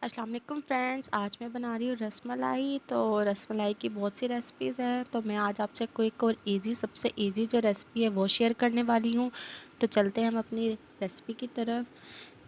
अस्सलाम वालेकुम फ्रेंड्स, आज मैं बना रही हूँ रसमलाई। तो रसमलाई की बहुत सी रेसिपीज़ हैं, तो मैं आज आपसे कोई एक और सबसे इजी जो रेसिपी है वो शेयर करने वाली हूँ। तो चलते हैं हम अपनी रेसिपी की तरफ।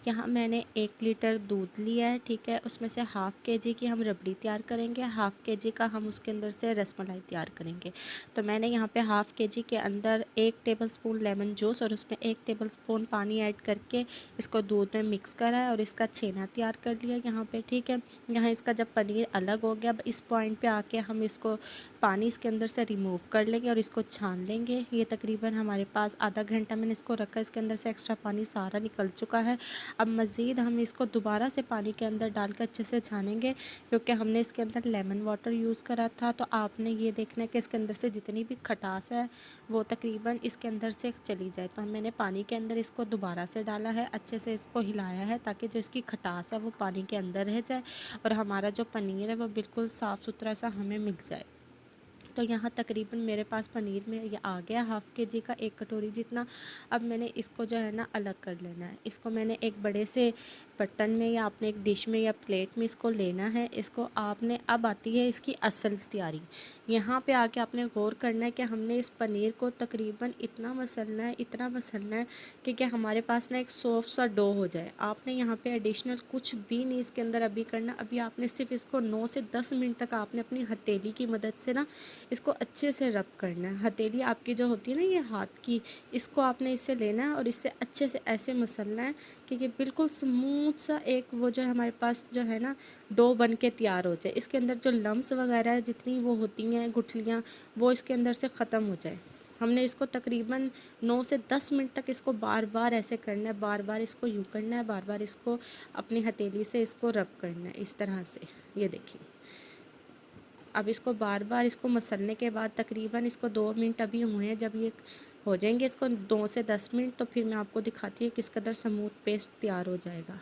यहाँ मैंने 1 लीटर दूध लिया है, ठीक है। उसमें से हाफ़ के जी की हम रबड़ी तैयार करेंगे, हाफ़ के जी का हम उसके अंदर से रसमलाई तैयार करेंगे। तो मैंने यहाँ पे हाफ़ के जी के अंदर 1 टेबलस्पून लेमन जूस और उसमें 1 टेबलस्पून पानी ऐड करके इसको दूध में मिक्स करा है और इसका छेना तैयार कर लिया यहाँ पे, ठीक है। यहाँ इसका जब पनीर अलग हो गया, अब इस पॉइंट पे आके हम इसको पानी इसके अंदर से रिमूव कर लेंगे और इसको छान लेंगे। ये तकरीबन हमारे पास आधा घंटा मैंने इसको रखा, इसके अंदर से एक्स्ट्रा पानी सारा निकल चुका है। अब मज़ीद हम इसको दोबारा से पानी के अंदर डालकर अच्छे से छानेंगे, क्योंकि हमने इसके अंदर लेमन वाटर यूज़ करा था। तो आपने ये देखना है कि इसके अंदर से जितनी भी खटास है वो तकरीबन इसके अंदर से चली जाए। तो मैंने पानी के अंदर इसको दोबारा से डाला है, अच्छे से इसको हिलाया है ताकि जो इसकी खटास है वो पानी के अंदर रह जाए और हमारा जो पनीर है वो बिल्कुल साफ़ सुथरा सा हमें मिल जाए। तो यहाँ तकरीबन मेरे पास पनीर में ये आ गया हाफ़ के जी का 1 कटोरी जितना। अब मैंने इसको जो है ना अलग कर लेना है। इसको मैंने एक बड़े से बर्तन में या अपने एक डिश में या प्लेट में इसको लेना है। इसको आपने, अब आती है इसकी असल तैयारी। यहाँ पे आके आपने गौर करना है कि हमने इस पनीर को तकरीबन इतना मसलना है, इतना मसलना है कि हमारे पास ना एक सॉफ्ट सा डो हो जाए। आपने यहाँ पे एडिशनल कुछ भी नहीं इसके अंदर अभी करना। अभी आपने सिर्फ इसको 9 से 10 मिनट तक आपने अपनी हथेली की मदद से ना इसको अच्छे से रब करना है। हथेली आपकी जो होती है ना ये हाथ की, इसको आपने इससे लेना है और इससे अच्छे से ऐसे मसलना है कि ये बिल्कुल स्मूथ सा एक वो जो है हमारे पास जो है ना डो बन के तैयार हो जाए। इसके अंदर जो लम्स वगैरह है जितनी वो होती हैं गुठलियाँ, वो इसके अंदर से ख़त्म हो जाए। हमने इसको तकरीबन 9 से 10 मिनट तक इसको बार बार ऐसे करना है, बार बार इसको यूँ करना है, बार बार इसको अपनी हथेली से इसको रब करना है इस तरह से। ये देखिए, अब इसको बार बार इसको मसलने के बाद तकरीबन इसको 2 मिनट अभी हुए हैं। जब ये हो जाएंगे इसको 2 से 10 मिनट, तो फिर मैं आपको दिखाती हूँ किस कदर स्मूथ पेस्ट तैयार हो जाएगा।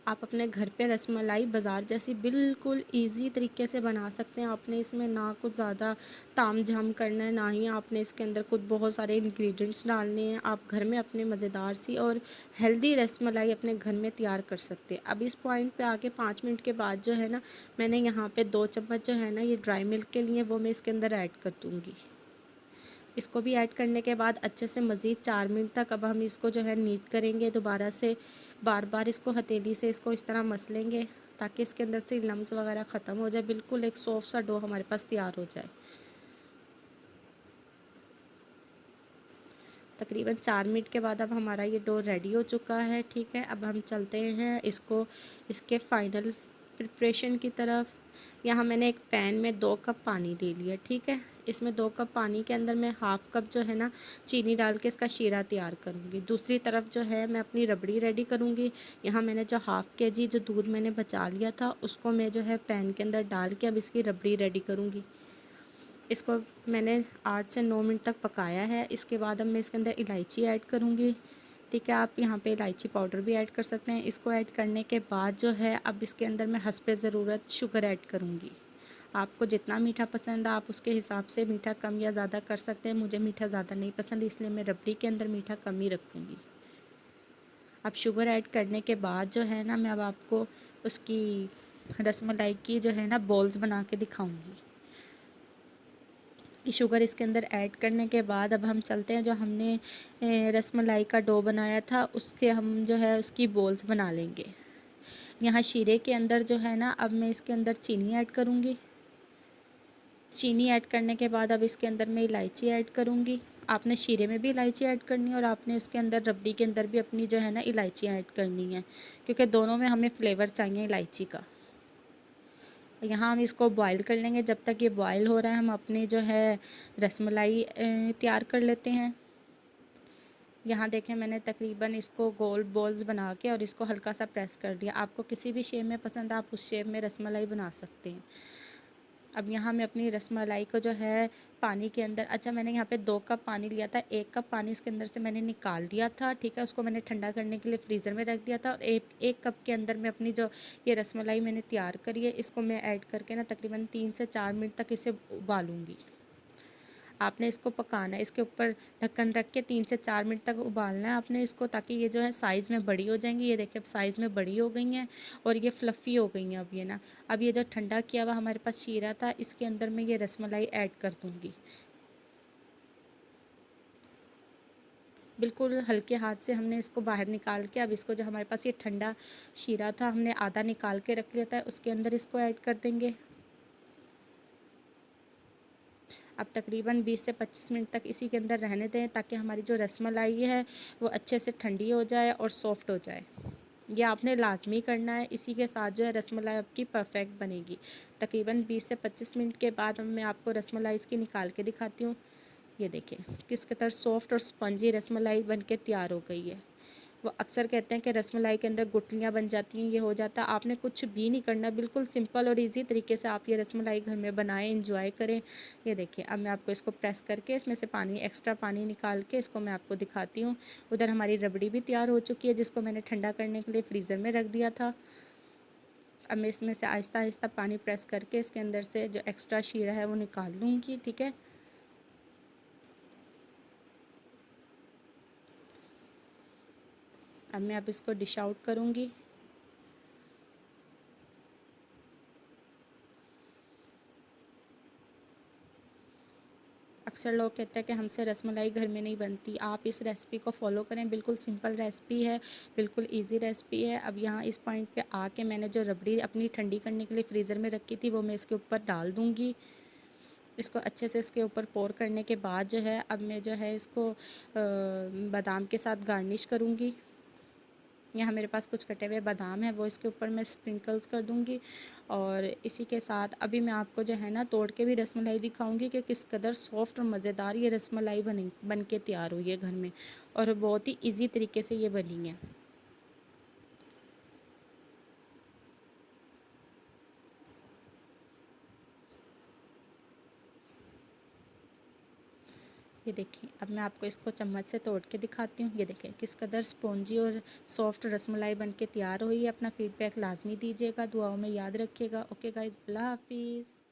आप अपने घर पे रसमलाई बाज़ार जैसी बिल्कुल इजी तरीके से बना सकते हैं। आपने इसमें ना कुछ ज़्यादा ताम झाम करना है, ना ही आपने इसके अंदर कुछ बहुत सारे इंग्रेडिएंट्स डालने हैं। आप घर में अपने मज़ेदार सी और हेल्दी रसमलाई अपने घर में तैयार कर सकते हैं। अब इस पॉइंट पे आके 5 मिनट के बाद जो है ना, मैंने यहाँ पे 2 चम्मच जो है ना ये ड्राई मिल्क के लिए वो मैं इसके अंदर ऐड कर दूँगी। इसको भी ऐड करने के बाद अच्छे से मज़ीद 4 मिनट तक अब हम इसको जो है नीट करेंगे दोबारा से। बार बार इसको हथेली से इसको इस तरह मसलेंगे ताकि इसके अंदर से लम्स वगैरह ख़त्म हो जाए, बिल्कुल एक सॉफ्ट सा डो हमारे पास तैयार हो जाए। तकरीबन 4 मिनट के बाद अब हमारा ये डो रेडी हो चुका है, ठीक है। अब हम चलते हैं इसको इसके फाइनल प्रिपरेशन की तरफ। यहाँ मैंने एक पैन में 2 कप पानी ले लिया, ठीक है। इसमें 2 कप पानी के अंदर मैं हाफ़ कप जो है ना चीनी डाल के इसका शीरा तैयार करूँगी। दूसरी तरफ जो है मैं अपनी रबड़ी रेडी करूँगी। यहाँ मैंने जो हाफ़ के जी जो दूध मैंने बचा लिया था उसको मैं जो है पैन के अंदर डाल के अब इसकी रबड़ी रेडी करूँगी। इसको मैंने 8 से 9 मिनट तक पकाया है। इसके बाद अब मैं इसके अंदर इलायची ऐड करूँगी, ठीक है। आप यहाँ पे इलायची पाउडर भी ऐड कर सकते हैं। इसको ऐड करने के बाद जो है अब इसके अंदर मैं हस्बे ज़रूरत शुगर ऐड करूँगी। आपको जितना मीठा पसंद है आप उसके हिसाब से मीठा कम या ज़्यादा कर सकते हैं। मुझे मीठा ज़्यादा नहीं पसंद, इसलिए मैं रबड़ी के अंदर मीठा कम ही रखूँगी। अब शुगर ऐड करने के बाद जो है ना मैं अब आपको उसकी रसमलाई की जो है ना बॉल्स बना के दिखाऊँगी। शुगर इसके अंदर ऐड करने के बाद अब हम चलते हैं, जो हमने रसमलाई का डो बनाया था उसके हम जो है उसकी बॉल्स बना लेंगे। यहाँ शीरे के अंदर जो है ना अब मैं इसके अंदर चीनी ऐड करूँगी। चीनी ऐड करने के बाद अब इसके अंदर मैं इलायची ऐड करूँगी। आपने शीरे में भी इलायची ऐड करनी है और आपने उसके अंदर रबड़ी के अंदर भी अपनी जो है ना इलायची ऐड करनी है, क्योंकि दोनों में हमें फ्लेवर चाहिए इलायची का। यहाँ हम इसको बॉईल कर लेंगे। जब तक ये बॉईल हो रहा है हम अपनी जो है रसमलाई तैयार कर लेते हैं। यहाँ देखें मैंने तकरीबन इसको गोल बॉल्स बना के और इसको हल्का सा प्रेस कर दिया। आपको किसी भी शेप में पसंद है आप उस शेप में रसमलाई बना सकते हैं। अब यहाँ मैं अपनी रसमलाई को जो है पानी के अंदर, अच्छा मैंने यहाँ पे 2 कप पानी लिया था, 1 कप पानी इसके अंदर से मैंने निकाल दिया था, ठीक है। उसको मैंने ठंडा करने के लिए फ्रीज़र में रख दिया था और एक कप के अंदर मैं अपनी जो ये रसमलाई मैंने तैयार करी है इसको मैं ऐड करके ना तकरीबन 3 से 4 मिनट तक इसे उबालूँगी। आपने इसको पकाना है, इसके ऊपर ढक्कन रख के 3 से 4 मिनट तक उबालना है आपने इसको, ताकि ये जो है साइज़ में बड़ी हो जाएंगी। ये देखिए अब साइज़ में बड़ी हो गई हैं और ये फ्लफ़ी हो गई हैं अब ये ना। अब ये जो ठंडा किया हुआ हमारे पास शीरा था, इसके अंदर मैं ये रसमलाई ऐड कर दूँगी। बिल्कुल हल्के हाथ से हमने इसको बाहर निकाल के, अब इसको जो हमारे पास ये ठंडा शीरा था हमने आधा निकाल के रख लिया था, उसके अंदर इसको ऐड कर देंगे। अब तकरीबन 20 से 25 मिनट तक इसी के अंदर रहने दें, ताकि हमारी जो रसमलाई है वो अच्छे से ठंडी हो जाए और सॉफ़्ट हो जाए। ये आपने लाज़मी करना है, इसी के साथ जो है रसमलाई आपकी परफ़ेक्ट बनेगी। तकरीबन 20 से 25 मिनट के बाद मैं आपको रसमलाई इसकी निकाल के दिखाती हूँ। ये देखिए किस कदर सॉफ़्ट और स्पंजी रसमलाई बन के तैयार हो गई है। वो अक्सर कहते हैं कि रसमलाई के अंदर गुठलियाँ बन जाती हैं, ये हो जाता है। आपने कुछ भी नहीं करना, बिल्कुल सिंपल और इजी तरीके से आप ये रसमलाई घर में बनाएं, एंजॉय करें। ये देखिए अब मैं आपको इसको प्रेस करके इसमें से पानी, एक्स्ट्रा पानी निकाल के इसको मैं आपको दिखाती हूँ। उधर हमारी रबड़ी भी तैयार हो चुकी है, जिसको मैंने ठंडा करने के लिए फ्रीज़र में रख दिया था। अब मैं इसमें से आहिस्ता आहिस्ता पानी प्रेस करके इसके अंदर से जो एक्स्ट्रा शीरा है वो निकाल लूँगी। ठीक है, अब मैं अब इसको डिश आउट करूँगी। अक्सर लोग कहते हैं कि हमसे रसमलाई घर में नहीं बनती। आप इस रेसिपी को फ़ॉलो करें, बिल्कुल सिंपल रेसिपी है, बिल्कुल इजी रेसिपी है। अब यहाँ इस पॉइंट पे आके मैंने जो रबड़ी अपनी ठंडी करने के लिए फ्रीज़र में रखी थी वो मैं इसके ऊपर डाल दूँगी। इसको अच्छे से इसके ऊपर पोर करने के बाद जो है अब मैं जो है इसको बादाम के साथ गार्निश करूँगी। यहाँ मेरे पास कुछ कटे हुए बादाम है, वो इसके ऊपर मैं स्प्रिंकल्स कर दूँगी। और इसी के साथ अभी मैं आपको जो है ना तोड़ के भी रसमलाई दिखाऊँगी कि किस कदर सॉफ्ट और मज़ेदार ये रसमलाई बन के तैयार हुई है घर में, और बहुत ही ईज़ी तरीके से ये बनी है। ये देखिए अब मैं आपको इसको चम्मच से तोड़ के दिखाती हूँ। ये देखिए किस कदर स्पॉन्जी और सॉफ्ट रसमलाई बन के तैयार हुई है। अपना फीडबैक लाजमी दीजिएगा, दुआओं में याद रखिएगा। ओके गाइज़, अल्लाह हाफिज़।